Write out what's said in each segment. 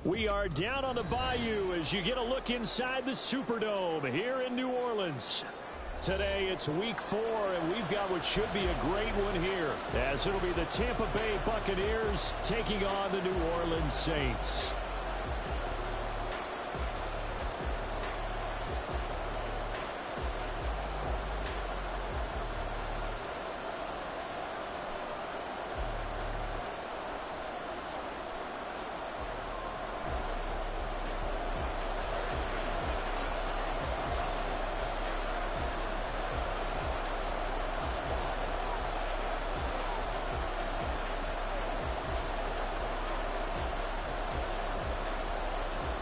We are down on the bayou as you get a look inside the Superdome here in New Orleans. Today it's week 4, and we've got what should be a great one here, as it'll be the Tampa Bay Buccaneers taking on the New Orleans Saints.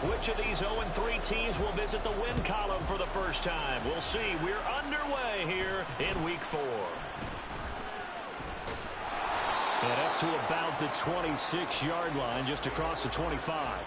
Which of these 0-3 teams will visit the win column for the first time? We'll see. We're underway here in week 4. And up to about the 26-yard line, just across the 25.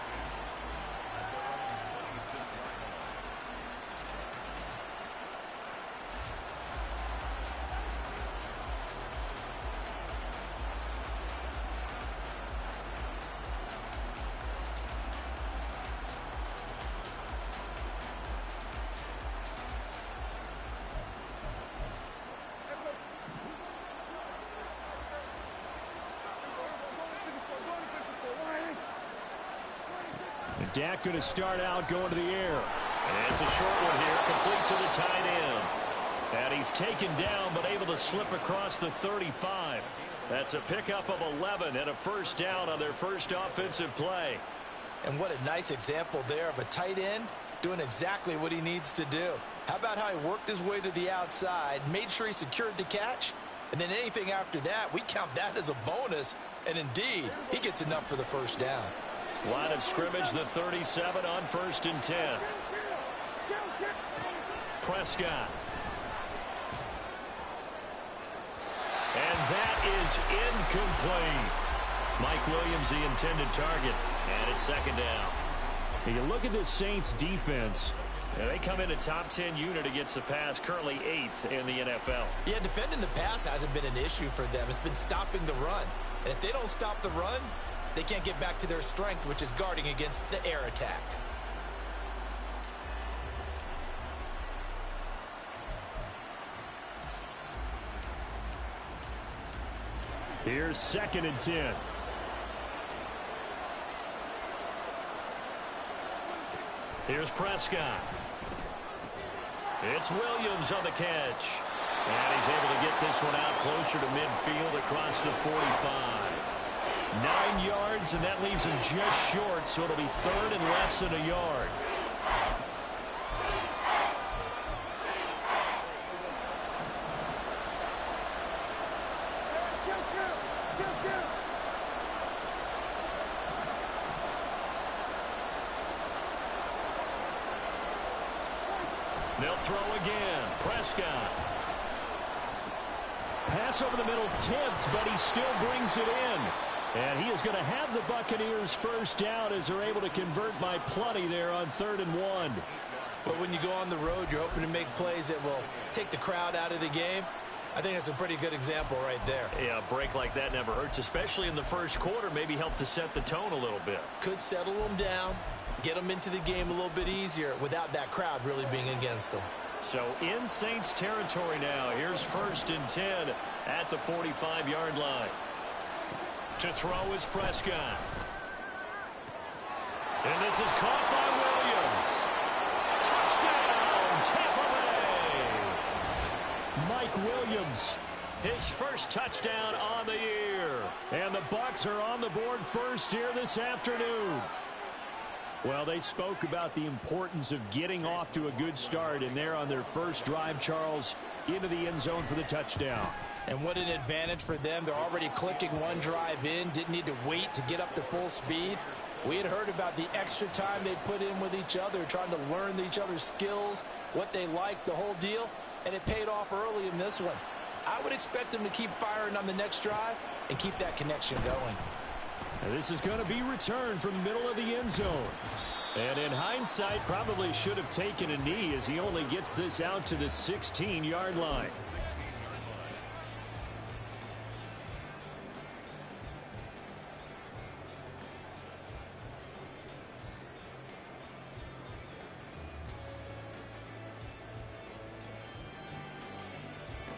Dak going to start out going to the air. And it's a short one here, complete to the tight end. And he's taken down but able to slip across the 35. That's a pickup of 11 and a first down on their first offensive play. And what a nice example there of a tight end doing exactly what he needs to do. How about how he worked his way to the outside, made sure he secured the catch, and then anything after that, we count that as a bonus. And indeed, he gets enough for the first down. Line of scrimmage, the 37 on 1st and 10. Prescott. And that is incomplete. Mike Williams, the intended target. And it's second down. You look at this Saints defense. Yeah, they come in a top 10 unit against the pass, currently 8th in the NFL. Yeah, defending the pass hasn't been an issue for them. It's been stopping the run. And if they don't stop the run, they can't get back to their strength, which is guarding against the air attack. Here's 2nd and 10. Here's Prescott. It's Williams on the catch. And he's able to get this one out closer to midfield across the 45. 9 yards, and that leaves him just short, so it'll be 3rd and less than a yard. They'll throw again. Prescott. Pass over the middle tipped, but he still brings it in. And he is going to have the Buccaneers first down as they're able to convert by plenty there on 3rd and 1. But when you go on the road, you're hoping to make plays that will take the crowd out of the game. I think that's a pretty good example right there. Yeah, a break like that never hurts, especially in the first quarter. Maybe help to set the tone a little bit. Could settle them down, get them into the game a little bit easier without that crowd really being against them. So in Saints territory now. Here's 1st and 10 at the 45-yard line. To throw is Prescott. And this is caught by Williams. Touchdown, Tampa Bay. Mike Williams, his first touchdown on the year. And the Bucs are on the board first here this afternoon. Well, they spoke about the importance of getting off to a good start, and they're on their first drive, Charles, into the end zone for the touchdown. And what an advantage for them. They're already clicking one drive in, didn't need to wait to get up to full speed. We had heard about the extra time they put in with each other, trying to learn each other's skills, what they like, the whole deal, and it paid off early in this one. I would expect them to keep firing on the next drive and keep that connection going. And this is going to be returned from the middle of the end zone. And in hindsight, probably should have taken a knee as he only gets this out to the 16-yard line.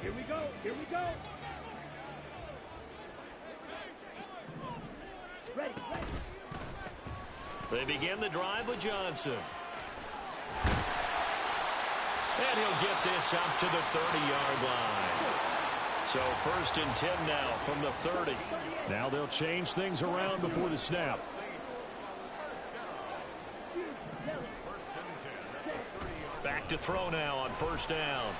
Here we go. Here we go. Ready. They begin the drive with Johnson. And he'll get this up to the 30-yard line. So 1st and 10 now from the 30. Now they'll change things around before the snap. Back to throw now on 1st down.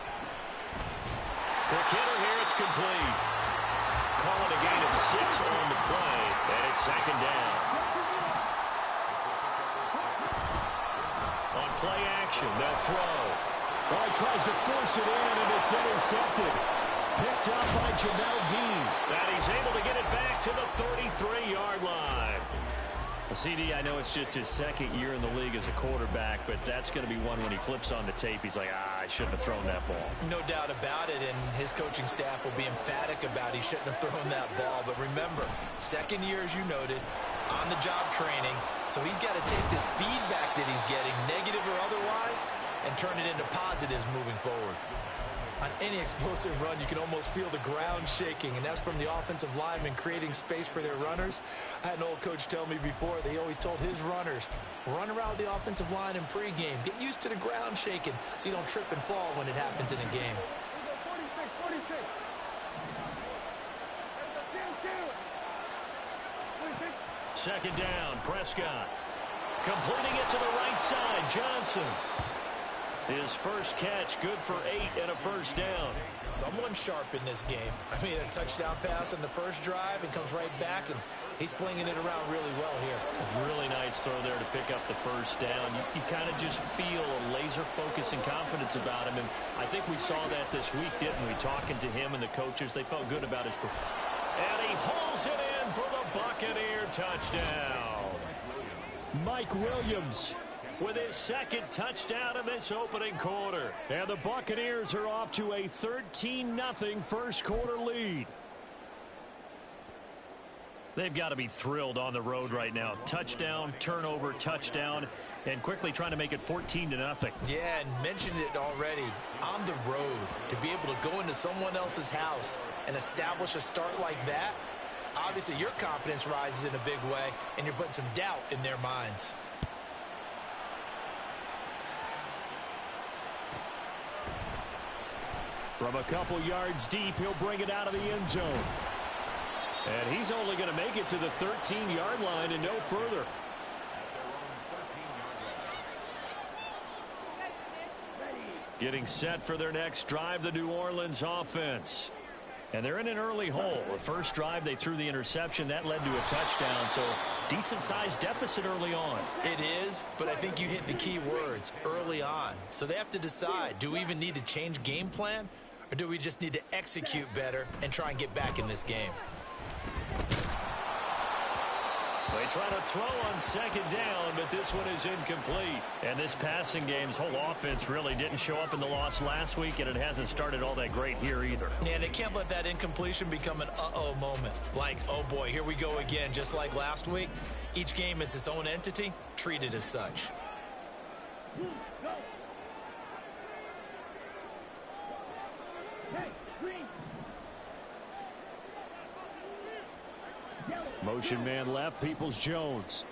Quick hitter here, it's complete. Call it a gain of 6 on the play, and it's 2nd down. On play action, they'll throw. Oh, he tries to force it in, and it's intercepted. Picked up by Jamel Dean. And he's able to get it back to the 33-yard line. CD, I know it's just his 2nd year in the league as a quarterback, but that's going to be one when he flips on the tape, he's like, I shouldn't have thrown that ball. No doubt about it, and his coaching staff will be emphatic about he shouldn't have thrown that ball. But remember, 2nd year, as you noted, on-the-job training, so he's got to take this feedback that he's getting, negative or otherwise, and turn it into positives moving forward. On any explosive run, you can almost feel the ground shaking, and that's from the offensive linemen creating space for their runners. I had an old coach tell me before, they always told his runners, run around the offensive line in pregame. Get used to the ground shaking so you don't trip and fall when it happens in a game. 46. 2nd down, Prescott. Completing it to the right side, Johnson. His first catch, good for 8 and a 1st down. Someone sharp in this game. I mean, a touchdown pass on the first drive and comes right back, and he's flinging it around really well here. A really nice throw there to pick up the 1st down. You kind of just feel a laser focus and confidence about him, and I think we saw that this week, didn't we? Talking to him and the coaches, they felt good about his performance. And he hauls it in for the Buccaneer touchdown. Mike Williams with his 2nd touchdown in this opening quarter. And the Buccaneers are off to a 13-0 first quarter lead. They've got to be thrilled on the road right now. Touchdown, turnover, touchdown, and quickly trying to make it 14-0. Yeah, and mentioned it already. On the road, to be able to go into someone else's house and establish a start like that, obviously your confidence rises in a big way, and you're putting some doubt in their minds. From a couple yards deep, he'll bring it out of the end zone. And he's only going to make it to the 13-yard line and no further. Getting set for their next drive, the New Orleans offense. And they're in an early hole. The first drive, they threw the interception. That led to a touchdown, so decent-sized deficit early on. It is, but I think you hit the key words, early on. So they have to decide, do we even need to change game plan, or do we just need to execute better and try and get back in this game? They try to throw on 2nd down, but this one is incomplete. And this passing game's whole offense really didn't show up in the loss last week, and it hasn't started all that great here either. And they can't let that incompletion become an uh-oh moment. Like, oh boy, here we go again, just like last week. Each game is its own entity, treated as such. Motion man left, Peoples-Jones.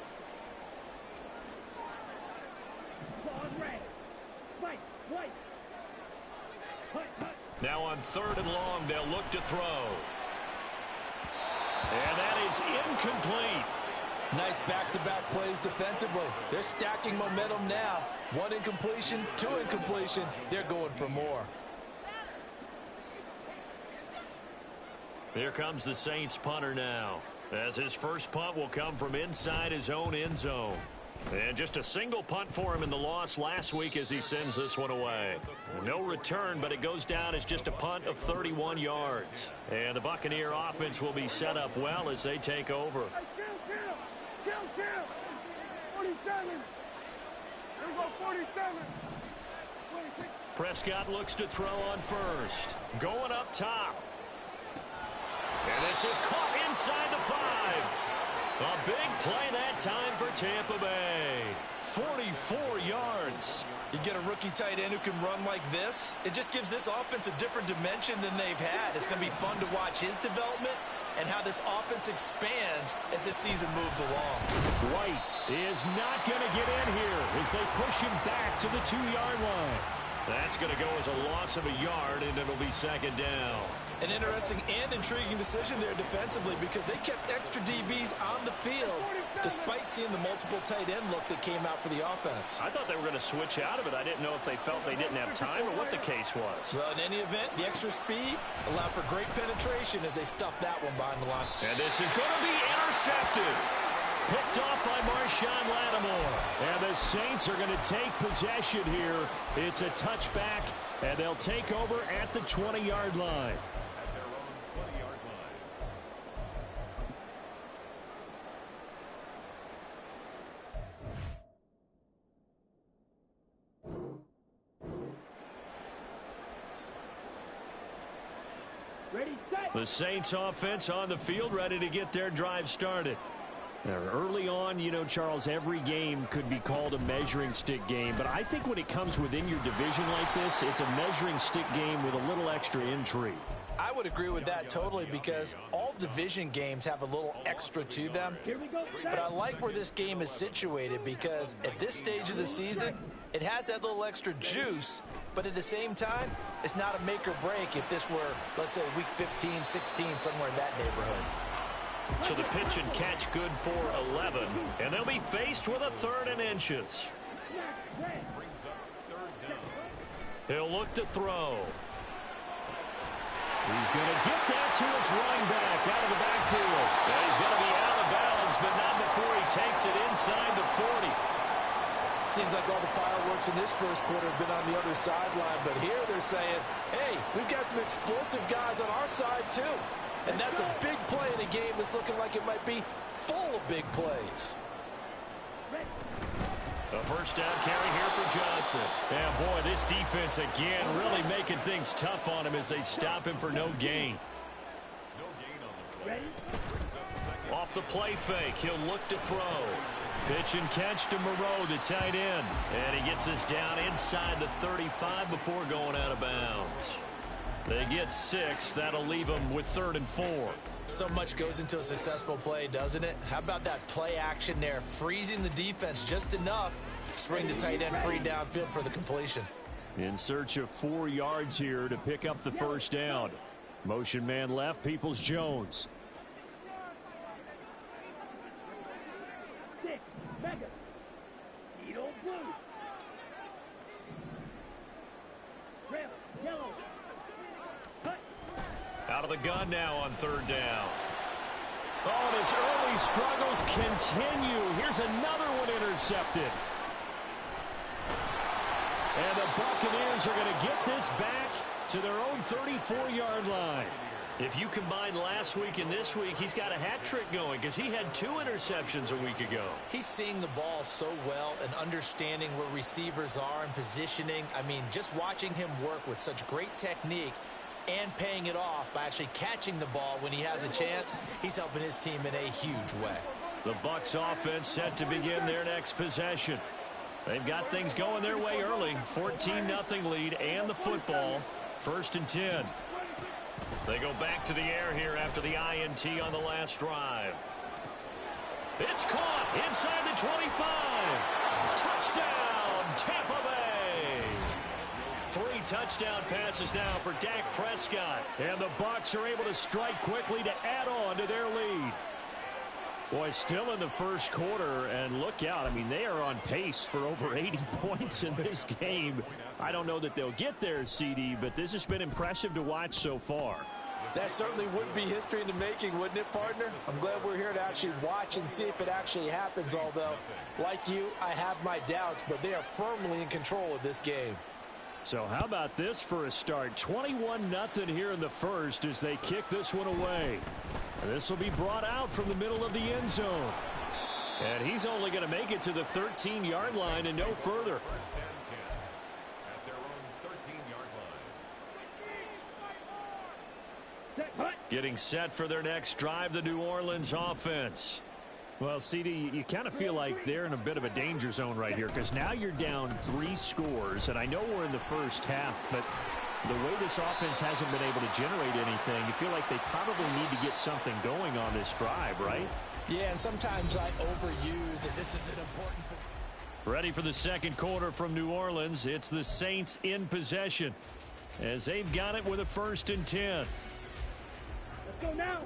Now on 3rd and long, they'll look to throw. And that is incomplete. Nice back-to-back plays defensively. They're stacking momentum now. 1 incompletion, 2 incompletion. They're going for more. Here comes the Saints punter now, as his first punt will come from inside his own end zone. And just a single punt for him in the loss last week as he sends this one away. No return, but it goes down as just a punt of 31 yards. And the Buccaneer offense will be set up well as they take over. Kill! 47! There go 47! Prescott looks to throw on 1st. Going up top. And this is caught inside the 5. A big play that time for Tampa Bay. 44 yards. You get a rookie tight end who can run like this, it just gives this offense a different dimension than they've had. It's going to be fun to watch his development and how this offense expands as this season moves along. White is not going to get in here as they push him back to the 2-yard line. That's going to go as a loss of a yard, and it'll be second down. An interesting and intriguing decision there defensively because they kept extra DBs on the field despite seeing the multiple tight end look that came out for the offense. I thought they were going to switch out of it. I didn't know if they felt they didn't have time or what the case was. Well, in any event, the extra speed allowed for great penetration as they stuffed that one behind the line. And this is going to be intercepted. Picked off by Marshawn Lattimore. And the Saints are going to take possession here. It's a touchback, and they'll take over at the 20-yard line. Ready, set. The Saints offense on the field, ready to get their drive started. Now, early on, you know, Charles, every game could be called a measuring stick game, but I think when it comes within your division like this, it's a measuring stick game with a little extra intrigue. I would agree with that totally because all division games have a little extra to them. Here we go. But I like where this game is situated because at this stage of the season, it has that little extra juice, but at the same time, it's not a make or break if this were, let's say, week 15, 16, somewhere in that neighborhood. So the pitch and catch good for 11, and they'll be faced with a 3rd and inches. He'll look to throw. He's going to get that to his running back out of the backfield. And he's going to be out of bounds, but not before he takes it inside the 40. Seems like all the fireworks in this first quarter have been on the other sideline, but here they're saying, hey, we've got some explosive guys on our side too. And that's a big play in a game that's looking like it might be full of big plays. A first down carry here for Johnson. Yeah, boy, this defense again really making things tough on him as they stop him for no gain. Off the play fake, he'll look to throw. Pitch and catch to Moreau, the tight end. And he gets us down inside the 35 before going out of bounds. They get 6. That'll leave them with 3rd and 4. So much goes into a successful play, doesn't it? How about that play action there, freezing the defense just enough to bring the tight end free downfield for the completion. In search of 4 yards here to pick up the first down. Motion man left, Peoples-Jones. Six. Mega. Needle blue. Red. Yellow. Out of the gun now on 3rd down. Oh, and his early struggles continue. Here's another one intercepted. And the Buccaneers are going to get this back to their own 34-yard line. If you combine last week and this week, he's got a hat trick going because he had 2 interceptions a week ago. He's seeing the ball so well and understanding where receivers are and positioning. I mean, just watching him work with such great technique and paying it off by actually catching the ball when he has a chance, he's helping his team in a huge way. The Bucs offense set to begin their next possession. They've got things going their way early. 14-0 lead and the football. 1st and 10. They go back to the air here after the INT on the last drive. It's caught inside the 25. Touchdown, Tampa Bay. 3 touchdown passes now for Dak Prescott. And the Bucs are able to strike quickly to add on to their lead. Boy, still in the first quarter, and look out. I mean, they are on pace for over 80 points in this game. I don't know that they'll get there, CD, but this has been impressive to watch so far. That certainly would be history in the making, wouldn't it, partner? I'm glad we're here to actually watch and see if it actually happens, although, like you, I have my doubts, but they are firmly in control of this game. So how about this for a start? 21-0 here in the first as they kick this one away. This will be brought out from the middle of the end zone. And he's only going to make it to the 13-yard line and no further. Getting set for their next drive, the New Orleans offense. Well, CD, you kind of feel like they're in a bit of a danger zone right here because now you're down 3 scores, and I know we're in the first half, but the way this offense hasn't been able to generate anything, you feel like they probably need to get something going on this drive, right? Yeah, and sometimes I overuse it. This is an important position. Ready for the second quarter from New Orleans. It's the Saints in possession as they've got it with a 1st and 10. Let's go now.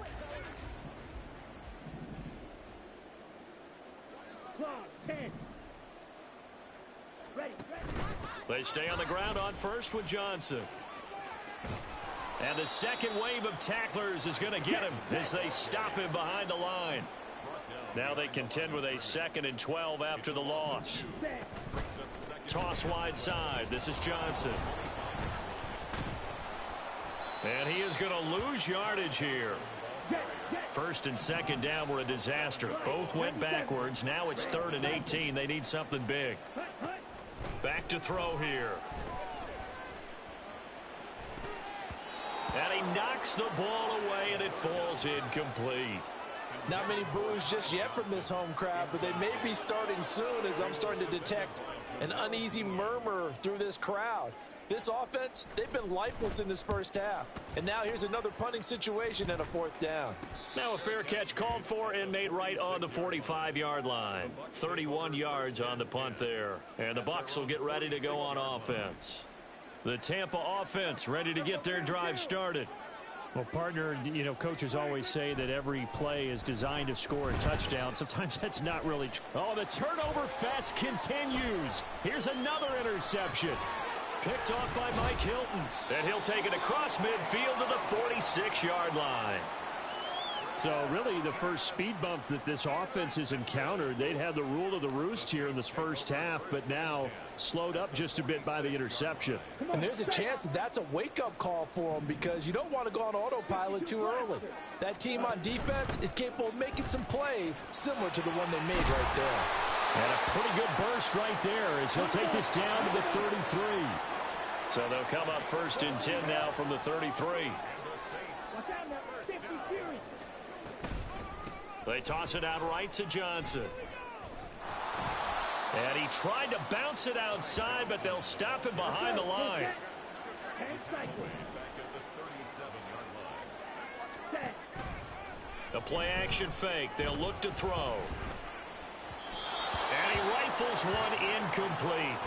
Clock, 10. Ready. They stay on the ground on first with Johnson. And the second wave of tacklers is going to get him as they stop him behind the line. Now they contend with a 2nd and 12 after the loss. Toss wide side. This is Johnson. And he is going to lose yardage here. 1st and 2nd down were a disaster. Both went backwards. Now it's 3rd and 18. They need something big. Back to throw here. And he knocks the ball away, and it falls incomplete. Not many boos just yet from this home crowd, but they may be starting soon as I'm starting to detect an uneasy murmur through this crowd. This offense, they've been lifeless in this first half. And now here's another punting situation and a 4th down. Now a fair catch called for and made right on the 45-yard line. 31 yards on the punt there. And the Bucs will get ready to go on offense. The Tampa offense ready to get their drive started. Well, partner, you know, coaches always say that every play is designed to score a touchdown. Sometimes that's not really true. Oh, the turnover fest continues. Here's another interception. Picked off by Mike Hilton. And he'll take it across midfield to the 46-yard line. So really the first speed bump that this offense has encountered, they'd had the rule of the roost here in this first half, but now slowed up just a bit by the interception. And there's a chance that's a wake-up call for them because you don't want to go on autopilot too early. That team on defense is capable of making some plays similar to the one they made right there. And a pretty good burst right there as he'll take this down to the 33. So they'll come up 1st and 10 now from the 33. They toss it out right to Johnson. And he tried to bounce it outside, but they'll stop him behind the line. The play action fake. They'll look to throw. And he rifles one incomplete.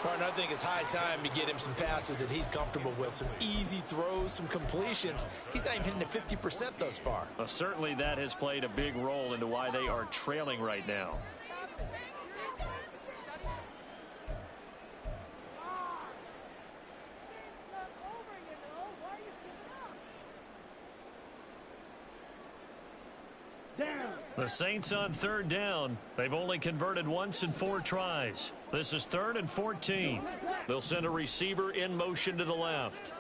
Partner, I think it's high time to get him some passes that he's comfortable with. Some easy throws, some completions. He's not even hitting the 50% thus far. Well, certainly that has played a big role into why they are trailing right now. The Saints on 3rd down. They've only converted once in 4 tries. This is 3rd and 14. They'll send a receiver in motion to the left.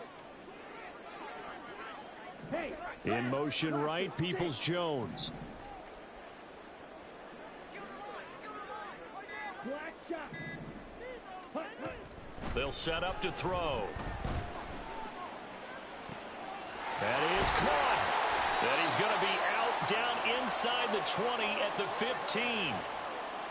In motion right, Peoples-Jones. They'll set up to throw. That is caught. And he's going to be out down inside the 20 at the 15.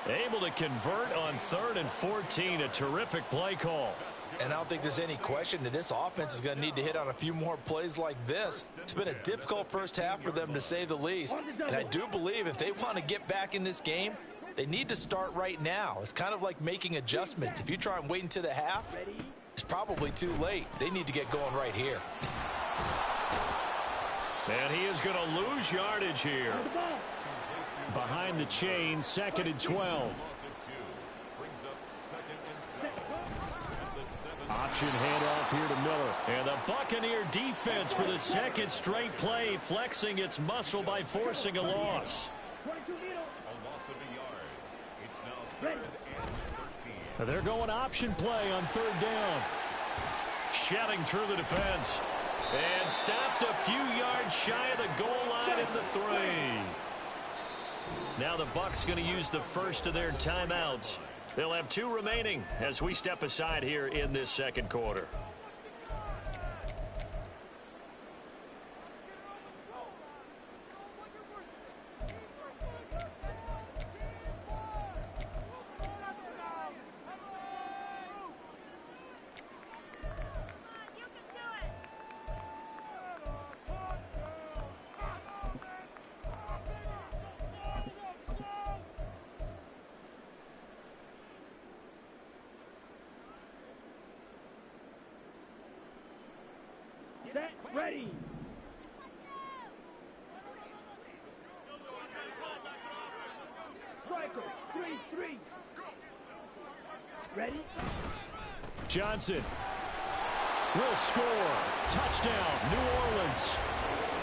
Able to convert on 3rd and 14. A terrific play call. And I don't think there's any question that this offense is going to need to hit on a few more plays like this. It's been a difficult first half for them, to say the least. And I do believe if they want to get back in this game, they need to start right now. It's kind of like making adjustments. If you try and wait until the half, it's probably too late. They need to get going right here. And he is going to lose yardage here. Behind the chain, 2nd and 12. Option handoff here to Miller. And the Buccaneer defense for the 2nd straight play, flexing its muscle by forcing a loss. They're going option play on 3rd down. Shedding through the defense. And stopped a few yards shy of the goal line at the 3. Now the Bucs going to use the first of their timeouts. They'll have 2 remaining as we step aside here in this second quarter. Set. Ready. Striker. 3-3. Ready. Johnson will score. Touchdown, New Orleans.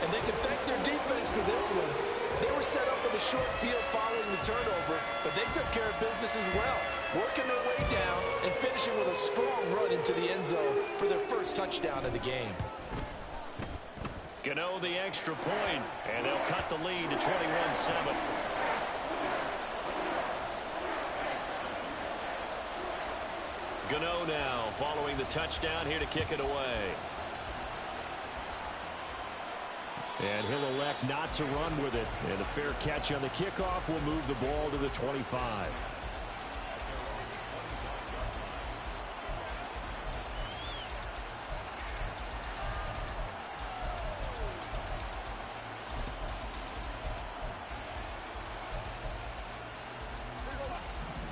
And they can thank their defense for this one. They were set up with a short field following the turnover, but they took care of business as well, working their way down and finishing with a strong run into the end zone for their first touchdown of the game. Gano the extra point, and they'll cut the lead to 21-7. Gano now following the touchdown here to kick it away. And he'll elect not to run with it. And a fair catch on the kickoff will move the ball to the 25.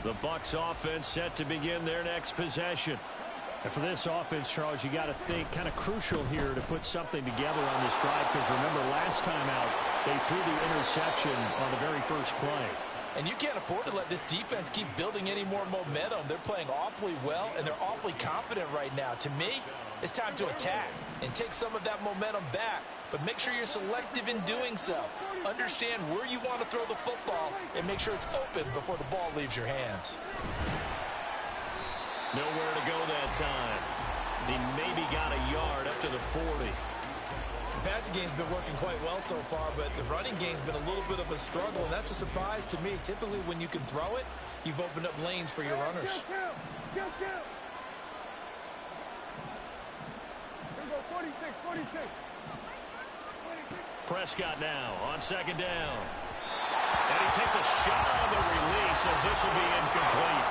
The Bucs offense set to begin their next possession. And for this offense, Charles, you got to think kind of crucial here to put something together on this drive, because remember last time out they threw the interception on the very first play. And you can't afford to let this defense keep building any more momentum. They're playing awfully well, and they're awfully confident right now. To me, it's time to attack and take some of that momentum back, but make sure you're selective in doing so. Understand where you want to throw the football and make sure it's open before the ball leaves your hands. Nowhere to go that time. He maybe got a yard up to the 40. The passing game's been working quite well so far, but the running game's been a little bit of a struggle, and that's a surprise to me. Typically, when you can throw it, you've opened up lanes for your runners. Go. Here we go, 46. Prescott now on second down. And he takes a shot on the release as this will be incomplete.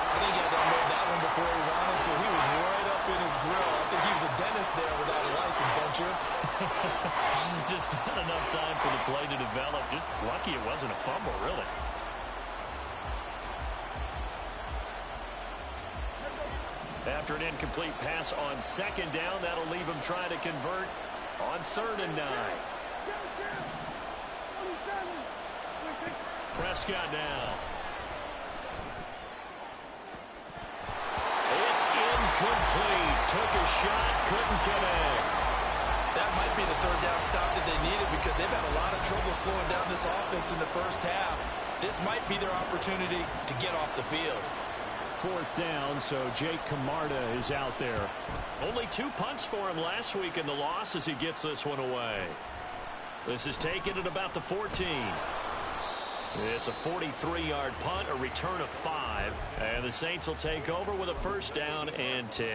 I think he had to unload that one before he wanted to. He was right up in his grill. I think he was a dentist there without a license, don't you? Just not enough time for the play to develop. Just lucky it wasn't a fumble, really. After an incomplete pass on second down, that'll leave him trying to convert on 3rd and 9. Prescott now. It's incomplete. Took a shot, couldn't connect. That might be the 3rd down stop that they needed, because they've had a lot of trouble slowing down this offense in the first half. This might be their opportunity to get off the field. 4th down, so Jake Camarda is out there. Only 2 punts for him last week in the loss as he gets this one away. This is taken at about the 14. It's a 43-yard punt, a return of 5, and the Saints will take over with a 1st down and 10.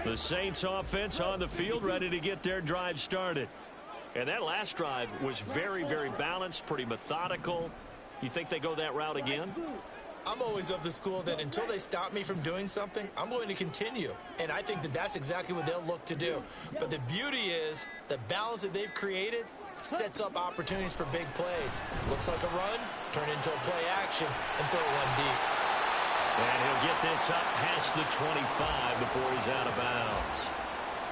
The Saints offense on the field, ready to get their drive started. And that last drive was very, very balanced, pretty methodical. You think they go that route again? I'm always of the school that until they stop me from doing something, I'm going to continue. And I think that that's exactly what they'll look to do. But the beauty is the balance that they've created sets up opportunities for big plays. Looks like a run, turn into a play action, and throw one deep. And he'll get this up past the 25 before he's out of bounds.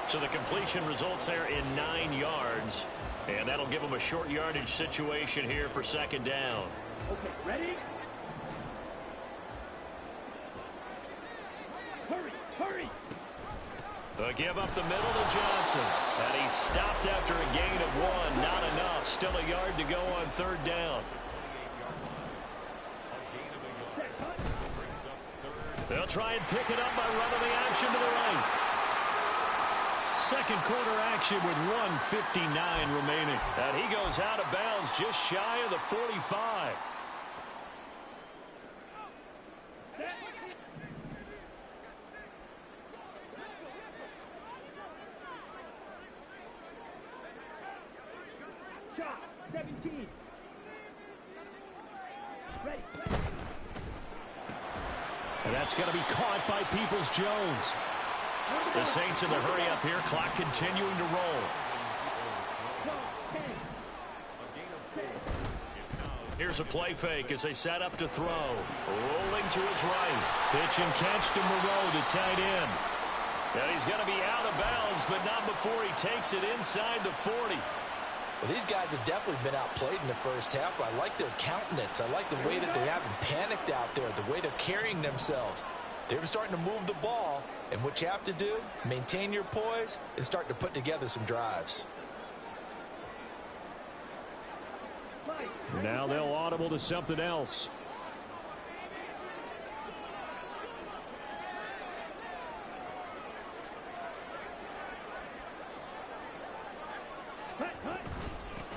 So the completion results there in 9 yards. And that'll give him a short yardage situation here for 2nd down. Okay, ready? Hurry! The give up the middle to Johnson. And he's stopped after a gain of 1. Not enough. Still a yard to go on 3rd down. They'll try and pick it up by running the option to the right. 2nd quarter action with 1:59 remaining. And he goes out of bounds just shy of the 45. Shot, 17. Ready. And that's going to be caught by Peoples-Jones. The Saints in the hurry up here. Clock continuing to roll. Here's a play fake as they set up to throw. Rolling to his right. Pitch and catch to Moreau, the tight end. And he's going to be out of bounds, but not before he takes it inside the 40. Well, these guys have definitely been outplayed in the first half. I like their countenance. I like the way that they haven't panicked out there, the way they're carrying themselves. They're starting to move the ball, and what you have to do, maintain your poise and start to put together some drives. Now they'll audible to something else.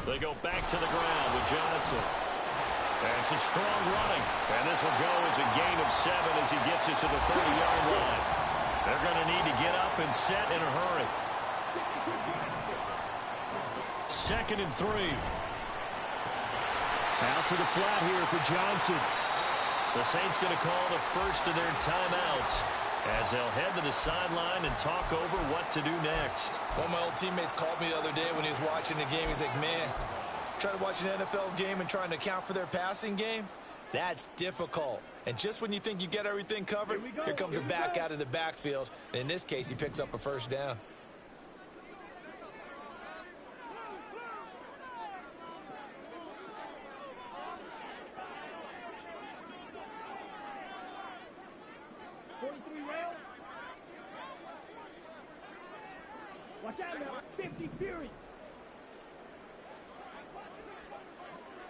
They go back to the ground with Johnson. And some strong running. And this will go as a gain of 7 as he gets it to the 30-yard line. They're going to need to get up and set in a hurry. 2nd and 3. Out to the flat here for Johnson. The Saints going to call the first of their timeouts as they'll head to the sideline and talk over what to do next. One of my old teammates called me the other day when he was watching the game. He's like, man, trying to watch an NFL game and trying to account for their passing game, that's difficult. And just when you think you get everything covered, here comes a back out of the backfield. And in this case, he picks up a first down. Watch out now. 50 Fury.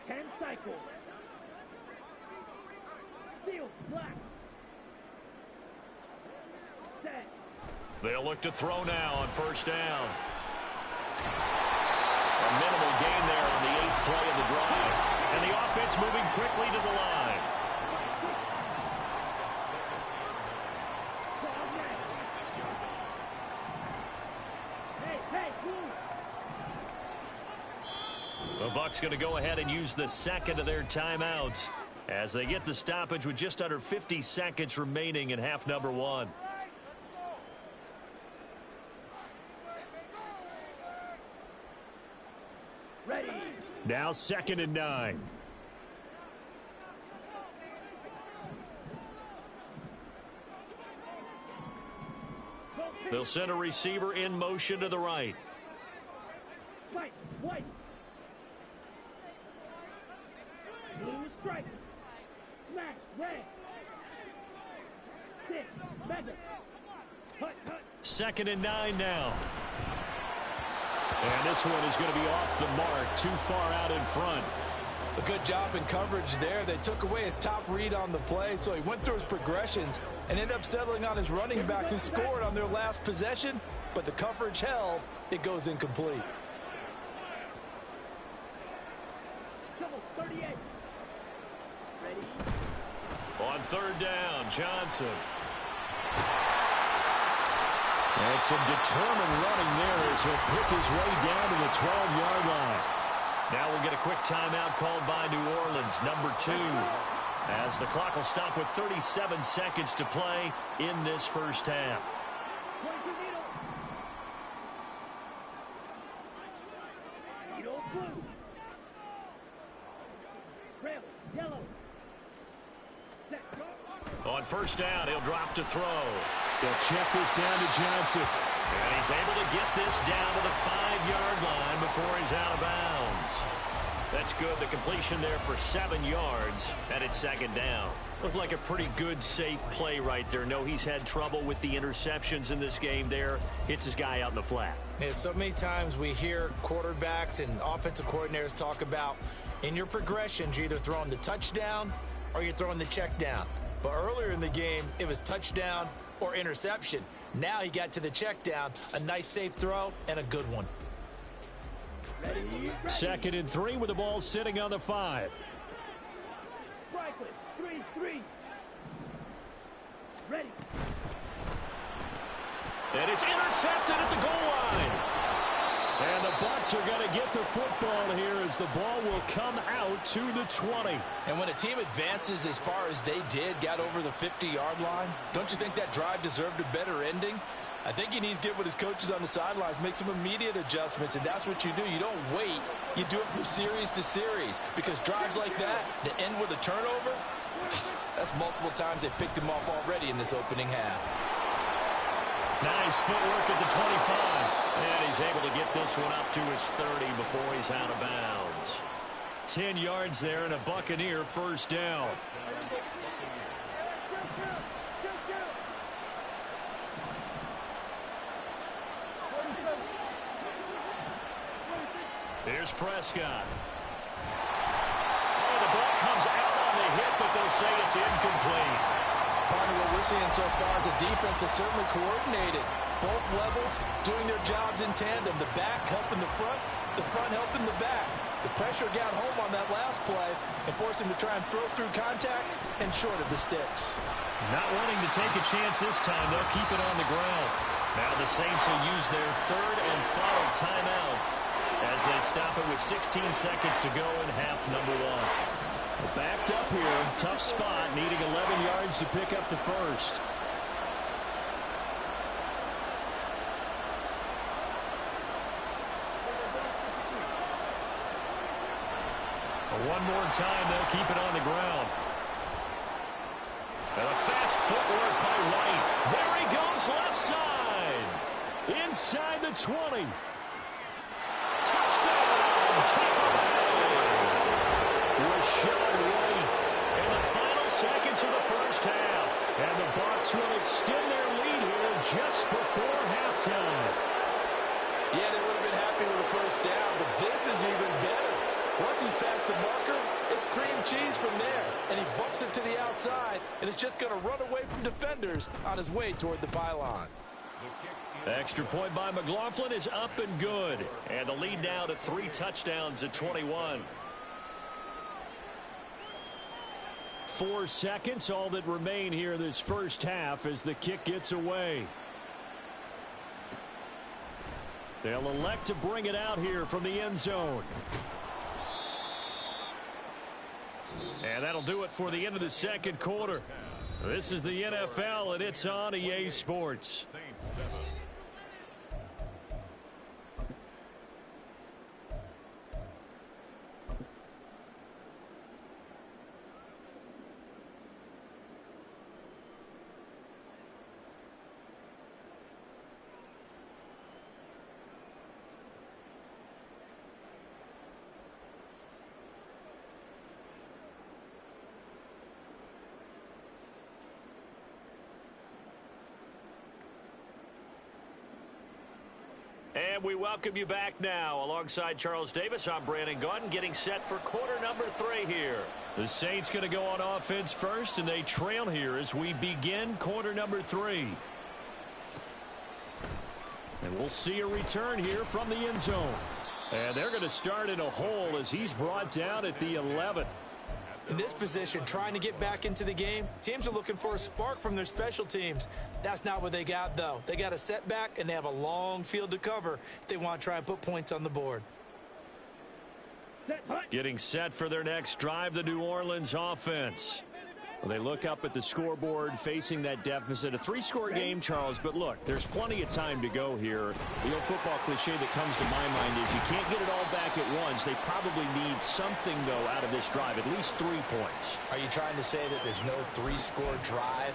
10 cycle. Steel black. Set. They'll look to throw now on first down. A minimal gain there on the 8th play of the drive. And the offense moving quickly to the line. The Bucs going to go ahead and use the 2nd of their timeouts as they get the stoppage with just under 50 seconds remaining in half number 1. Ready. Now 2nd and 9. They'll send a receiver in motion to the right. White. White. Blue strike. Smash. Red. 6. Mega. Hut. 2nd and 9 now. And this one is going to be off the mark, too far out in front. A good job in coverage there. They took away his top read on the play, so he went through his progressions and ended up settling on his running back who scored on their last possession, but the coverage held. It goes incomplete. 38. Ready. On 3rd down, Johnson. And some determined running there as he'll pick his way down to the 12-yard line. Now we'll get a quick timeout called by New Orleans, number 2, as the clock will stop with 37 seconds to play in this first half. Needle blue. Trail yellow. Set. On first down, he'll drop to throw. They'll check this down to Johnson. And he's able to get this down to the 5-yard line before he's out of bounds. That's good. The completion there for 7 yards, and it's 2nd down. Looked like a pretty good, safe play right there. No, he's had trouble with the interceptions in this game there. Hits his guy out in the flat. Yeah, so many times we hear quarterbacks and offensive coordinators talk about in your progressions, you're either throwing the touchdown or you're throwing the check down. But earlier in the game, it was touchdown or interception. Now he got to the check down, a nice safe throw, and a good one. Ready. 2nd and 3 with the ball sitting on the 5. Franklin. 3. Ready. And it's intercepted at the goal line. And the Bucs are going to get the football here as the ball will come out to the 20. And when a team advances as far as they did, got over the 50-yard line, don't you think that drive deserved a better ending? I think he needs to get with his coaches on the sidelines, make some immediate adjustments, and that's what you do. You don't wait. You do it from series to series, because drives like that end with a turnover, that's multiple times they've picked him off already in this opening half. Nice footwork at the 25. And he's able to get this one up to his 30 before he's out of bounds. 10 yards there and a Buccaneer first down. Here's Prescott. Oh, the ball comes out on the hit, but they'll say it's incomplete. Part of what we're seeing so far is the defense is certainly coordinated. Both levels doing their jobs in tandem. The back helping the front helping the back. The pressure got home on that last play and forced him to try and throw through contact and short of the sticks. Not wanting to take a chance this time, they'll keep it on the ground. Now the Saints will use their third and final timeout as they stop it with 16 seconds to go in half number one. Backed up here, tough spot, needing 11 yards to pick up the first. One more time, they'll keep it on the ground. And a fast footwork by White. There he goes, left side. Inside the 20. Touchdown, Tampa Bay. Rashad White in the final seconds of the first half. And the Bucs will extend their lead here just before halftime. Yeah, they would have been happy with the first down, but this is even better. Once he's past the marker, it's cream cheese from there. And he bumps it to the outside, and it's just going to run away from defenders on his way toward the pylon. Extra point by McLaughlin is up and good. And the lead now to 3 touchdowns at 21. 4 seconds, all that remain here this first half as the kick gets away. They'll elect to bring it out here from the end zone. And that'll do it for the end of the second quarter. This is the NFL, and it's on EA Sports. And we welcome you back now. Alongside Charles Davis, I'm Brandon Gaudin, getting set for quarter number 3 here. The Saints going to go on offense first, and they trail here as we begin quarter number 3. And we'll see a return here from the end zone. And they're going to start in a hole as he's brought down at the 11. In this position, trying to get back into the game, teams are looking for a spark from their special teams. That's not what they got, though. They got a setback, and they have a long field to cover if they want to try and put points on the board. Getting set for their next drive, the New Orleans offense. Well, they look up at the scoreboard facing that deficit. A 3-score game, Charles, but look, there's plenty of time to go here. The old football cliche that comes to my mind is you can't get it all back at once. They probably need something, though, out of this drive, at least 3 points. Are you trying to say that there's no 3-score drive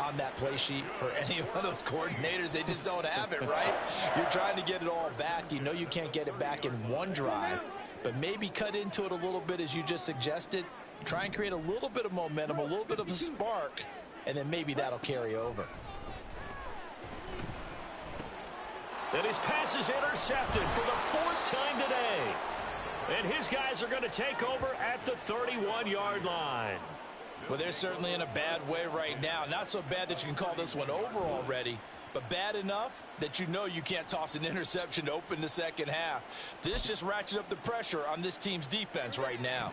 on that play sheet for any one of those coordinators? They just don't have it, right? You're trying to get it all back. You know you can't get it back in one drive, but maybe cut into it a little bit as you just suggested. Try and create a little bit of momentum, a little bit of a spark, and then maybe that'll carry over. And his pass is intercepted for the 4th time today. And his guys are going to take over at the 31-yard line. Well, they're certainly in a bad way right now. Not so bad that you can call this one over already, but bad enough that you know you can't toss an interception to open the second half. This just ratchets up the pressure on this team's defense right now.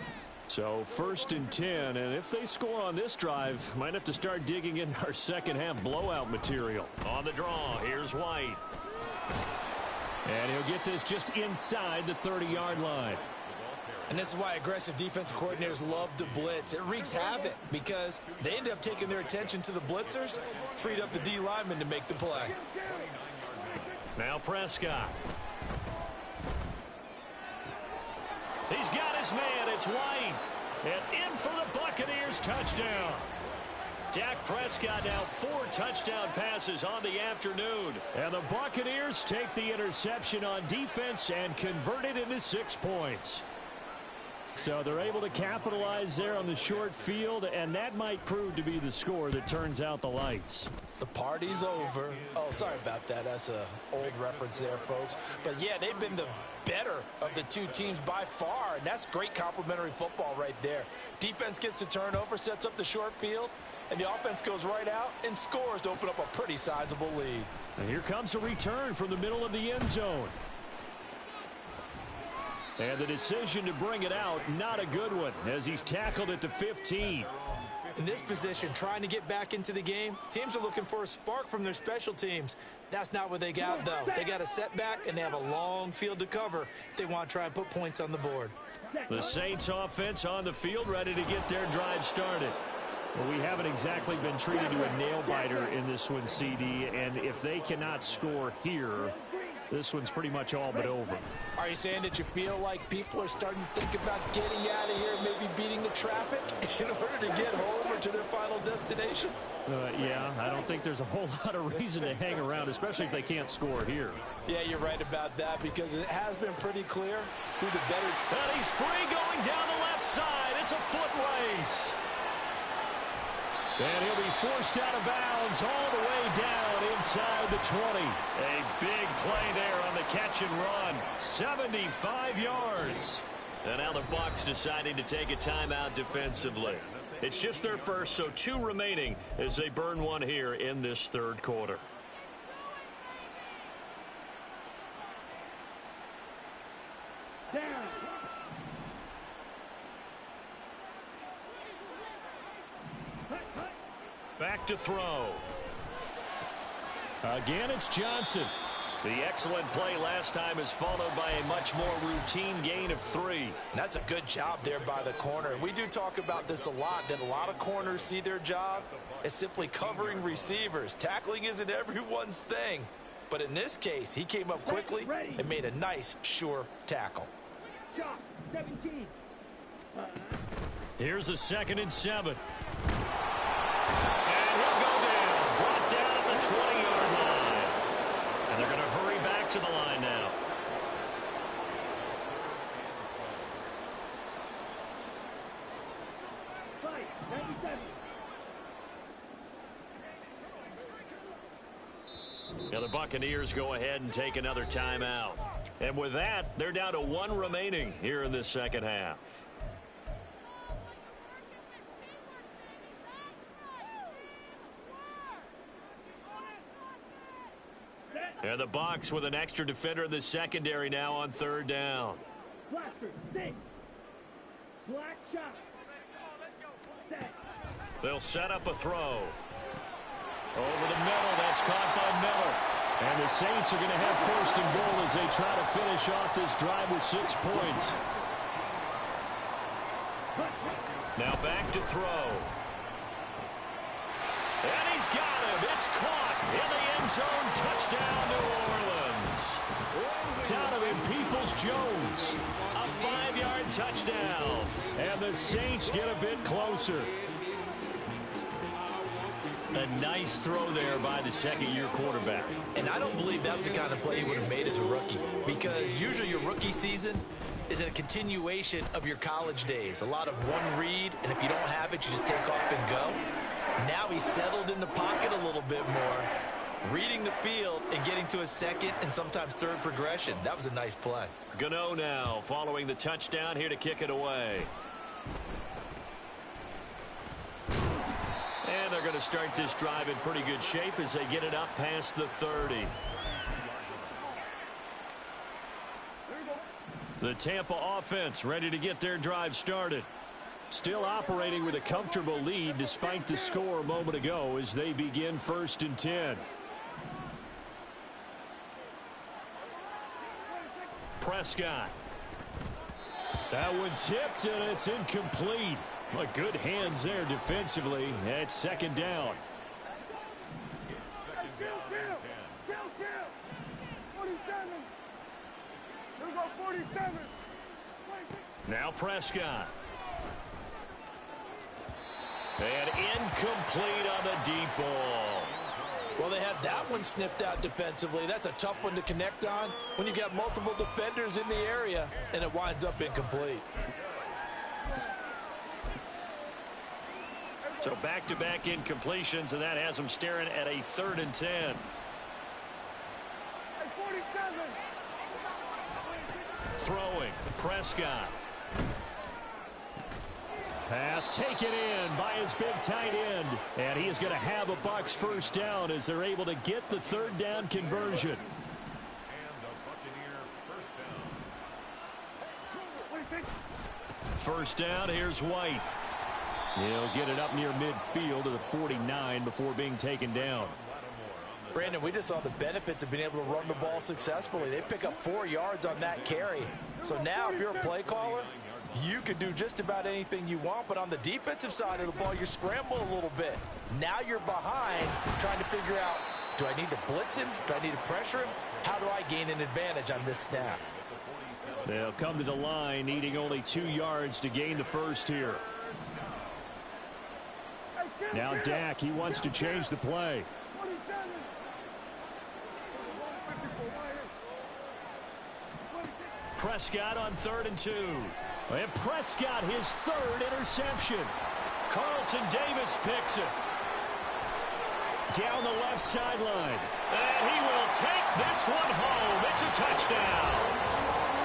So 1st and 10, and if they score on this drive, might have to start digging in our second half blowout material. On the draw, here's White. And he'll get this just inside the 30-yard line. And this is why aggressive defensive coordinators love to blitz. It wreaks havoc because they end up taking their attention to the blitzers, freed up the D lineman to make the play. Now Prescott. He's got his man. It's White. And in for the Buccaneers touchdown. Dak Prescott now 4 touchdown passes on the afternoon. And the Buccaneers take the interception on defense and convert it into 6 points. So they're able to capitalize there on the short field, and that might prove to be the score that turns out the lights. The party's over. Oh, sorry about that. That's an old reference there, folks. But, yeah, they've been the better of the two teams by far, and that's great complimentary football right there. Defense gets the turnover, sets up the short field, and the offense goes right out and scores to open up a pretty sizable lead. And here comes a return from the middle of the end zone. And the decision to bring it out, not a good one, as he's tackled at the 15. In this position, trying to get back into the game, teams are looking for a spark from their special teams. That's not what they got, though. They got a setback, and they have a long field to cover if they want to try and put points on the board. The Saints offense on the field, ready to get their drive started. Well, we haven't exactly been treated to a nail-biter in this one, CD, and if they cannot score here, this one's pretty much all but over. Are you saying that you feel like people are starting to think about getting out of here, maybe beating the traffic in order to get home or to their final destination? Yeah, I don't think there's a whole lot of reason to hang around, especially if they can't score here. Yeah, you're right about that because it has been pretty clear who the better. And he's free going down the left side. It's a foot race. And he'll be forced out of bounds all the way down inside the 20. A big play there on the catch and run. 75 yards. And now the Bucs deciding to take a timeout defensively. It's just their first, so 2 remaining as they burn one here in this third quarter. Down. Back to throw. Again, it's Johnson. The excellent play last time is followed by a much more routine gain of 3. And that's a good job there by the corner. And we do talk about this a lot, that a lot of corners see their job as simply covering receivers. Tackling isn't everyone's thing. But in this case, he came up quickly and made a nice, sure tackle. Shot. 17. Here's a 2nd and 7. And he'll go down. Brought down at the 20-yard line. And they're going to hurry back to the line now. Fight. 97. Now the Buccaneers go ahead and take another timeout. And with that, they're down to 1 remaining here in this second half. And the Bucs with an extra defender in the secondary now on 3rd down. Blaster. 6. Black shot. Set. They'll set up a throw. Over the middle, that's caught by Miller. And the Saints are going to have 1st and goal as they try to finish off this drive with 6 points. Now back to throw. And he's got him. It's caught in the end zone. Touchdown, New Orleans. Donovan Peoples-Jones. A 5-yard touchdown. And the Saints get a bit closer. A nice throw there by the second-year quarterback. And I don't believe that was the kind of play he would have made as a rookie, because usually your rookie season is a continuation of your college days. A lot of one read, and if you don't have it, you just take off and go. Now he's settled in the pocket a little bit more, reading the field and getting to a 2nd and sometimes 3rd progression. That was a nice play. Gano now following the touchdown here to kick it away. And they're going to start this drive in pretty good shape as they get it up past the 30. The Tampa offense ready to get their drive started. Still operating with a comfortable lead despite the score a moment ago as they begin 1st and 10. Prescott. That one tipped, and it's incomplete. Well, good hands there defensively. It's second down. Kill. 47. Here we go, 47. Now Prescott. And incomplete on the deep ball. Well, they had that one snipped out defensively. That's a tough one to connect on when you've got multiple defenders in the area, and it winds up incomplete. So back-to-back incompletions, and that has them staring at a 3rd and 10. Hey, 47. Throwing, Prescott. Pass taken in by his big tight end. And he is going to have a Bucs first down as they're able to get the 3rd down conversion. First down, here's White. He'll get it up near midfield to the 49 before being taken down. Brandon, we just saw the benefits of being able to run the ball successfully. They pick up 4 yards on that carry. So now if you're a play caller, you can do just about anything you want. But on the defensive side of the ball, you scramble a little bit. Now you're behind trying to figure out, do I need to blitz him? Do I need to pressure him? How do I gain an advantage on this snap? They'll come to the line, needing only 2 yards to gain the first here. Now Dak, he wants to change the play. Prescott on 3rd and 2. And Prescott, his 3rd interception. Carlton Davis picks it. Down the left sideline. And he will take this one home. It's a touchdown.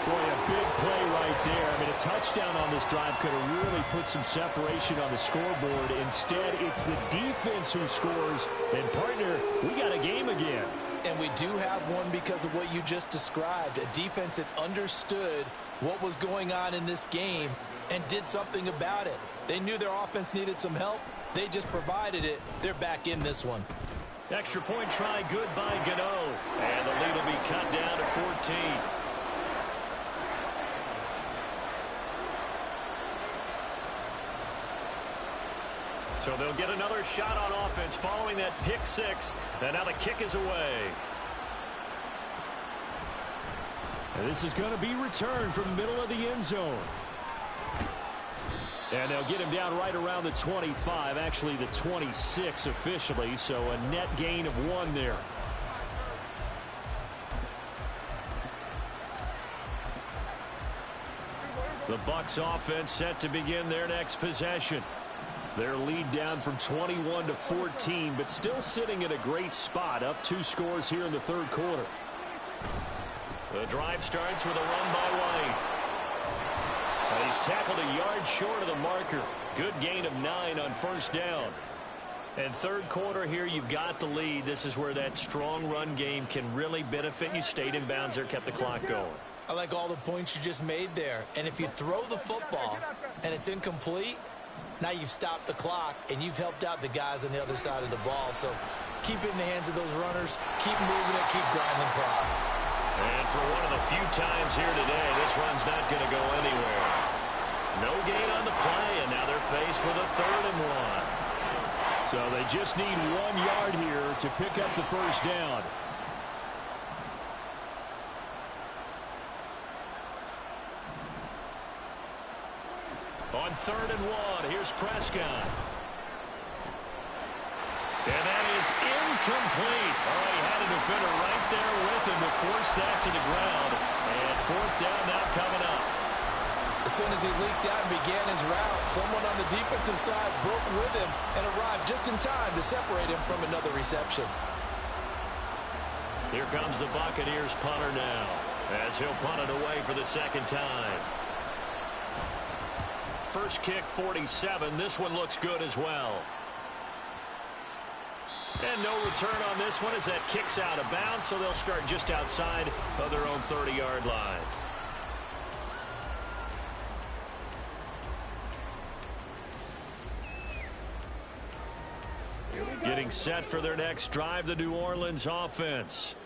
Boy, a big play right there. I mean, a touchdown on this drive could have really put some separation on the scoreboard. Instead, it's the defense who scores. And, partner, we got a game again. And we do have one because of what you just described. A defense that understood what was going on in this game and did something about it. They knew their offense needed some help. They just provided it. They're back in this one. Extra point try good by Gano. And the lead will be cut down to 14. So they'll get another shot on offense following that pick 6. And now the kick is away. And this is going to be returned from the middle of the end zone. And they'll get him down right around the 25, actually the 26 officially, so a net gain of 1 there. The Bucs offense set to begin their next possession. Their lead down from 21 to 14, but still sitting in a great spot, up 2 scores here in the 3rd quarter. The drive starts with a run by White. And he's tackled a yard short of the marker. Good gain of 9 on first down. And 3rd quarter here, you've got the lead. This is where that strong run game can really benefit you. Stayed in bounds there, kept the clock going. I like all the points you just made there. And if you throw the football and it's incomplete, now you've stopped the clock and you've helped out the guys on the other side of the ball. So keep it in the hands of those runners. Keep moving it. Keep grinding the clock. And for one of the few times here today, this run's not going to go anywhere. No gain on the play, and now they're faced with a 3rd and 1. So they just need 1 yard here to pick up the first down. On 3rd and 1, here's Prescott. And that is incomplete. Oh, he had a defender right there with him to force that to the ground. And 4th down now coming up. As soon as he leaked out and began his route, someone on the defensive side broke with him and arrived just in time to separate him from another reception. Here comes the Buccaneers punter now, as he'll punt it away for the 2nd time. First kick, 47. This one looks good as well. And no return on this one as that kicks out of bounds, so they'll start just outside of their own 30-yard line. Getting set for their next drive, the New Orleans offense.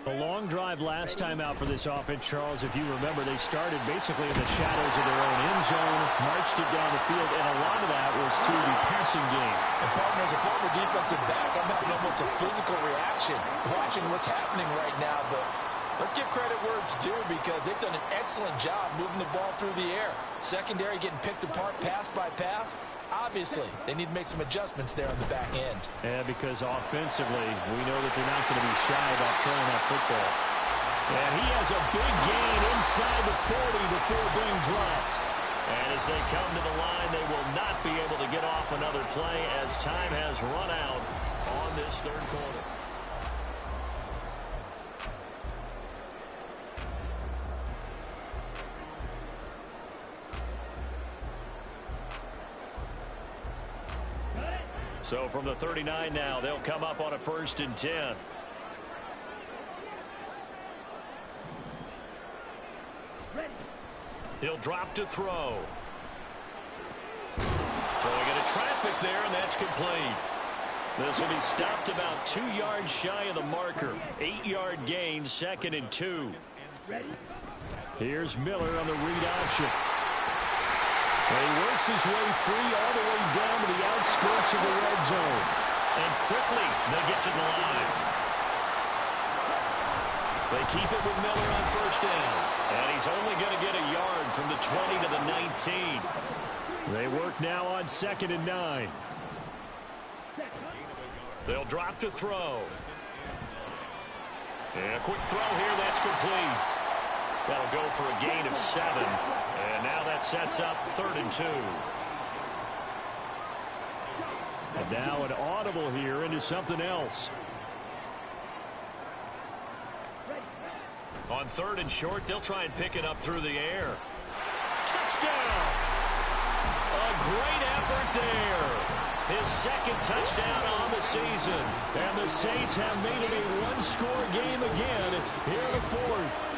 The long drive last time out for this offense, Charles, if you remember, they started basically in the shadows of their own end zone, marched it down the field, and a lot of that was through the passing game. And partner, as a former defensive back, I'm having almost a physical reaction watching what's happening right now, but let's give credit where it's due because they've done an excellent job moving the ball through the air. Secondary getting picked apart pass by pass. Obviously, they need to make some adjustments there on the back end. Yeah, because offensively, we know that they're not going to be shy about throwing that football. And he has a big gain inside the 40 before being dropped. And as they come to the line, they will not be able to get off another play as time has run out on this third quarter. So from the 39 now, they'll come up on a 1st and 10. He'll drop to throw. Throwing into traffic there, and that's complete. This will be stopped about 2 yards shy of the marker. 8-yard gain, 2nd and 2. Here's Miller on the read option. And he works his way free all the way down to the outskirts of the red zone. And quickly, they get to the line. They keep it with Miller on 1st down. And he's only going to get a yard from the 20 to the 19. They work now on 2nd and 9. They'll drop to throw. And a quick throw here, that's complete. That'll go for a gain of 7. And now that sets up 3rd and 2. And now an audible here into something else. On 3rd and short, they'll try and pick it up through the air. Touchdown! A great effort there. His 2nd touchdown on the season. And the Saints have made it a one-score game again here in the 4th.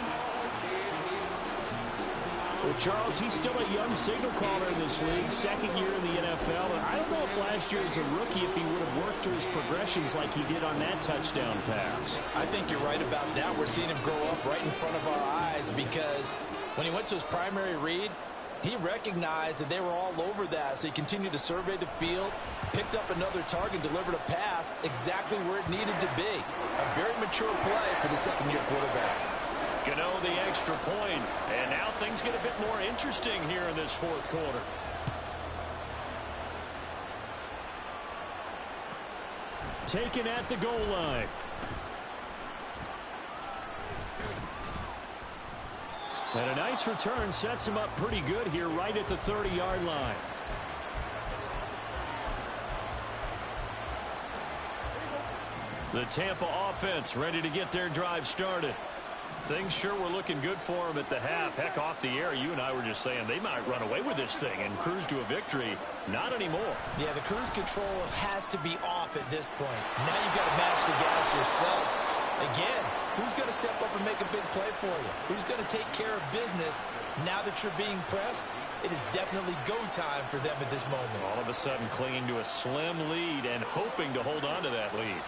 Well, Charles, he's still a young signal caller in this league, 2nd year in the NFL. And I don't know if last year as a rookie if he would have worked through his progressions like he did on that touchdown pass. I think you're right about that. We're seeing him grow up right in front of our eyes because when he went to his primary read, he recognized that they were all over that, so he continued to survey the field, picked up another target, delivered a pass exactly where it needed to be. A very mature play for the 2nd-year quarterback. Gano the extra point, and now things get a bit more interesting here in this 4th quarter. Taken at the goal line. And a nice return sets him up pretty good here right at the 30-yard line. The Tampa offense ready to get their drive started. Things sure were looking good for them at the half. Heck, off the air, you and I were just saying they might run away with this thing and cruise to a victory. Not anymore. Yeah, the cruise control has to be off at this point. Now you've got to match the gas yourself. Again, who's going to step up and make a big play for you? Who's going to take care of business now that you're being pressed? It is definitely go time for them at this moment. All of a sudden clinging to a slim lead and hoping to hold on to that lead.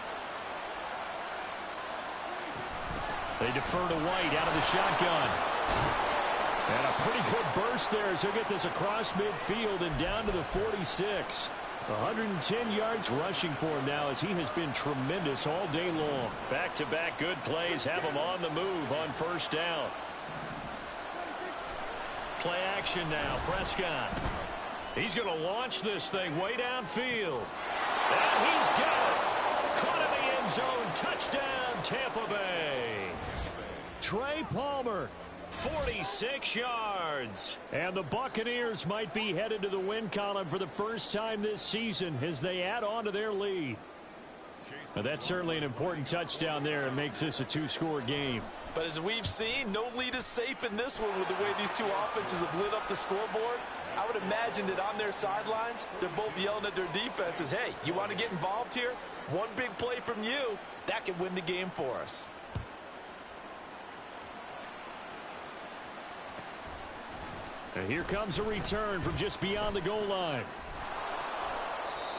They defer to White out of the shotgun. And a pretty good burst there as he'll get this across midfield and down to the 46. 110 yards rushing for him now as he has been tremendous all day long. Back-to-back good plays have him on the move on 1st down. Play action now, Prescott. He's going to launch this thing way downfield. And he's got it. Caught in the end zone. Touchdown, Tampa Bay. Trey Palmer. 46 yards. And the Buccaneers might be headed to the win column for the first time this season as they add on to their lead. Now, that's certainly an important touchdown there and makes this a 2-score game. But as we've seen, no lead is safe in this one with the way these two offenses have lit up the scoreboard. I would imagine that on their sidelines, they're both yelling at their defenses, hey, you want to get involved here? One big play from you, that can win the game for us. And here comes a return from just beyond the goal line.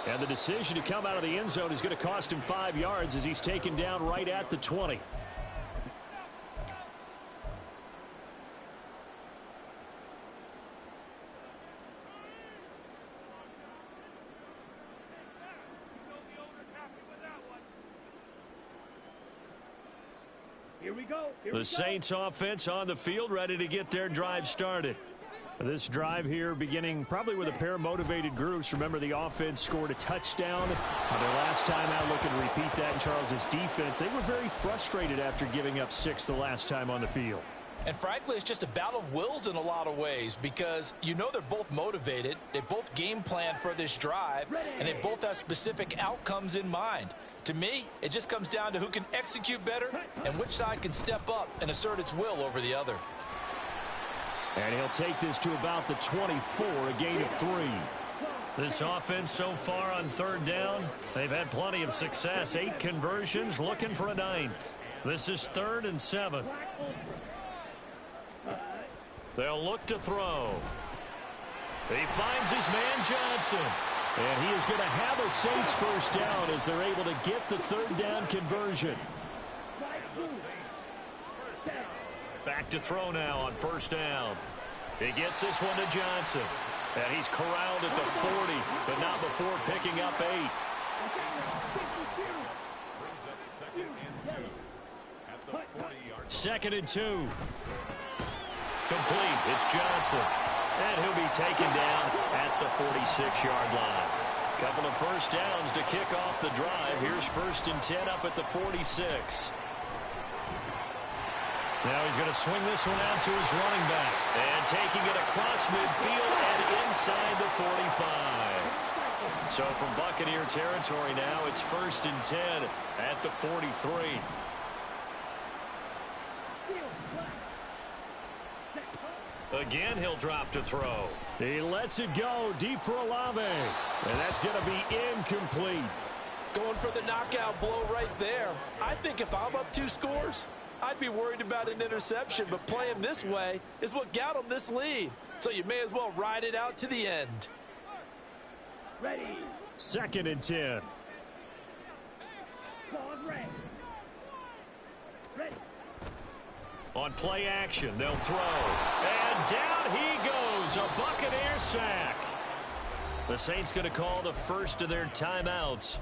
And the decision to come out of the end zone is going to cost him 5 yards as he's taken down right at the 20. Here we go. The Saints offense on the field, ready to get their drive started. This drive here beginning probably with a pair of motivated groups. Remember, the offense scored a touchdown on their last time out. Looking to repeat that in Charles's defense. They were very frustrated after giving up 6 the last time on the field. And frankly, it's just a battle of wills in a lot of ways because you know they're both motivated. They both game plan for this drive, and they both have specific outcomes in mind. To me, it just comes down to who can execute better and which side can step up and assert its will over the other. And he'll take this to about the 24, a gain of 3. This offense so far on third down, they've had plenty of success. 8 conversions, looking for a 9th. This is 3rd and 7. They'll look to throw. He finds his man Johnson. And he is going to have a Saints first down as they're able to get the 3rd down conversion. Back to throw now on 1st down. He gets this one to Johnson. And he's corralled at the 40, but not before picking up 8. 2nd and 2. Complete. It's Johnson. And he'll be taken down at the 46-yard line. Couple of first downs to kick off the drive. Here's 1st and 10 up at the 46. Now he's going to swing this one out to his running back. And taking it across midfield and inside the 45. So from Buccaneer territory now, it's 1st and 10 at the 43. Again, he'll drop to throw. He lets it go deep for Olave. And that's going to be incomplete. Going for the knockout blow right there. I think if I'm up 2 scores, I'd be worried about an interception, but playing this way is what got them this lead. So you may as well ride it out to the end. Ready. 2nd and 10. Ready. On play action, they'll throw. And down he goes. A Buccaneer sack. The Saints going to call the first of their timeouts.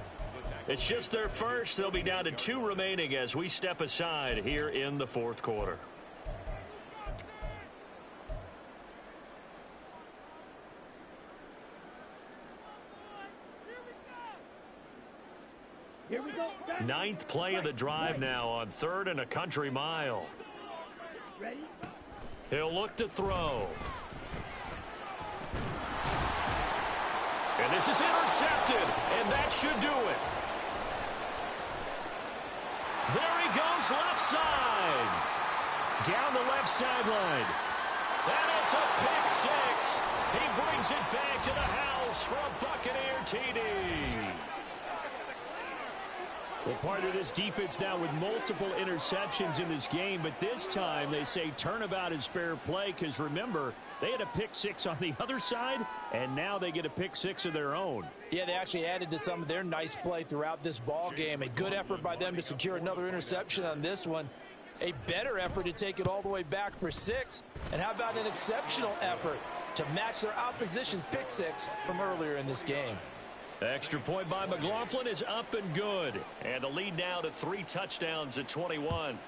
It's just their first. They'll be down to 2 remaining as we step aside here in the 4th quarter. Here we go. 9th play of the drive now on 3rd and a country mile. Ready. He'll look to throw. And this is intercepted, and that should do it. There he goes, left side. Down the left sideline. And it's a pick 6. He brings it back to the house for a Buccaneer TD. Well, part of this defense now with multiple interceptions in this game, but this time they say turnabout is fair play because, remember, they had a pick 6 on the other side, and now they get a pick 6 of their own. Yeah, they actually added to some of their nice play throughout this ball game. A good effort by them to secure another interception on this one. A better effort to take it all the way back for 6. And how about an exceptional effort to match their opposition's pick 6 from earlier in this game? Extra point by McLaughlin is up and good. And the lead now to 3 touchdowns at 21.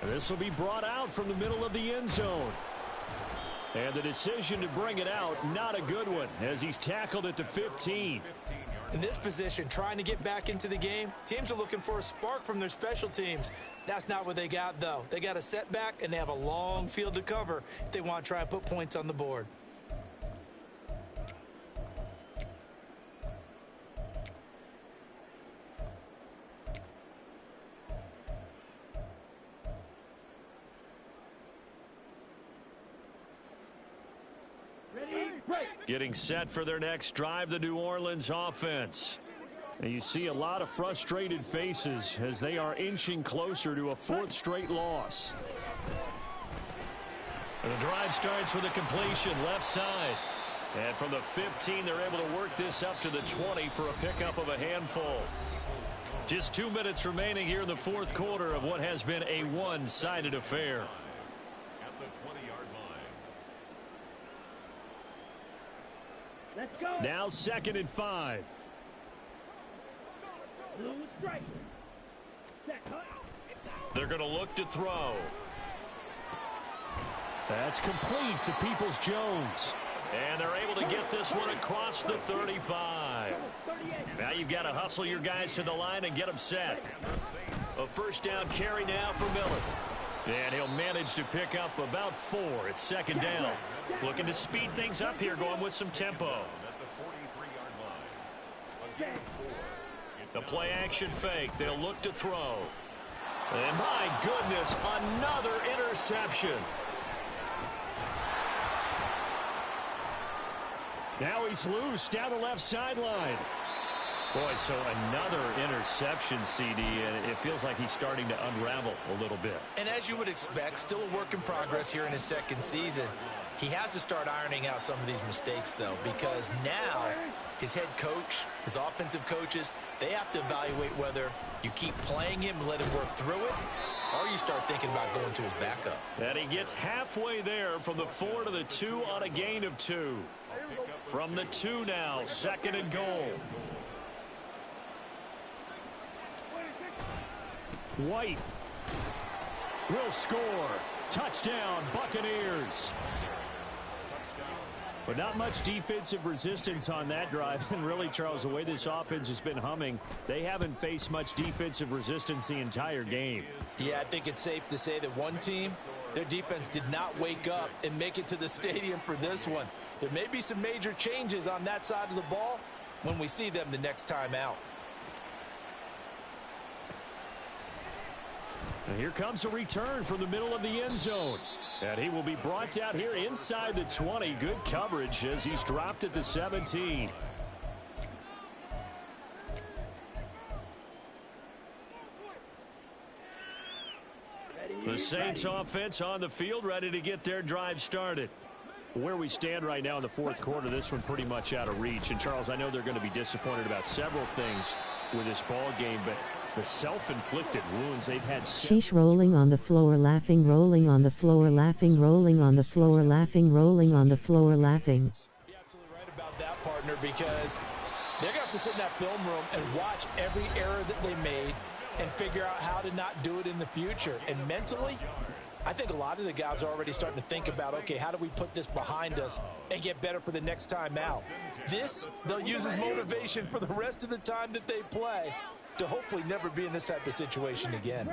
And this will be brought out from the middle of the end zone. And the decision to bring it out, not a good one, as he's tackled at the 15. In this position, trying to get back into the game, teams are looking for a spark from their special teams. That's not what they got, though. They got a setback, and they have a long field to cover if they want to try and put points on the board. Getting set for their next drive, the New Orleans offense. And you see a lot of frustrated faces as they are inching closer to a 4th straight loss. And the drive starts with a completion left side. And from the 15, they're able to work this up to the 20 for a pickup of a handful. Just 2 minutes remaining here in the 4th quarter of what has been a one-sided affair. At the 20-yard line. Let's go. Now 2nd and 5. Blue strike. Set, cut. They're going to look to throw. That's complete to Peoples-Jones. And they're able to get this one across the 35. Now you've got to hustle your guys to the line and get them set. A first down carry now for Miller. And he'll manage to pick up about 4. It's second down. Looking to speed things up here, going with some tempo. The play action fake. They'll look to throw. And my goodness, another interception. Now he's loose down the left sideline. Boy, so another interception, CD, and it feels like he's starting to unravel a little bit. And as you would expect, still a work in progress here in his second season. He has to start ironing out some of these mistakes, though, because now his head coach, his offensive coaches, they have to evaluate whether you keep playing him and let him work through it, or you start thinking about going to his backup. And he gets halfway there from the 4 to the 2 on a gain of 2. From the 2 now, second and goal. White will score. Touchdown, Buccaneers. But not much defensive resistance on that drive. And really, Charles, the way this offense has been humming, they haven't faced much defensive resistance the entire game. Yeah, I think it's safe to say that one team, their defense did not wake up and make it to the stadium for this one. There may be some major changes on that side of the ball when we see them the next time out. And here comes a return from the middle of the end zone. And he will be brought out here inside the 20. Good coverage as he's dropped at the 17. The Saints offense on the field, ready to get their drive started. Where we stand right now in the fourth quarter, this one pretty much out of reach. And, Charles, I know they're going to be disappointed about several things with this ball game, but the self-inflicted wounds they've had. Sheesh, rolling on the floor, laughing, rolling on the floor, laughing, rolling on the floor, laughing, rolling on the floor, laughing. You're absolutely right about that, partner, because they're going to have to sit in that film room and watch every error that they made and figure out how to not do it in the future. And mentally, I think a lot of the guys are already starting to think about, okay, how do we put this behind us and get better for the next time out? This, they'll use as motivation for the rest of the time that they play to hopefully never be in this type of situation again.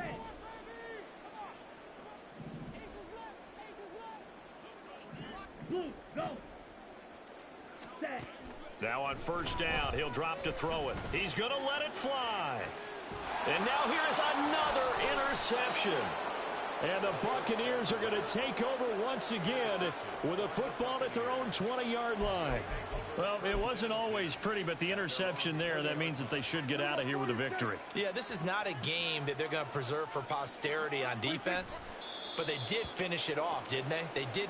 Now on first down, he'll drop to throw it. He's going to let it fly. And now here is another interception. And the Buccaneers are going to take over once again with a football at their own 20-yard line. Well, it wasn't always pretty, but the interception there, that means that they should get out of here with a victory. Yeah, this is not a game that they're going to preserve for posterity on defense, but they did finish it off, didn't they? They did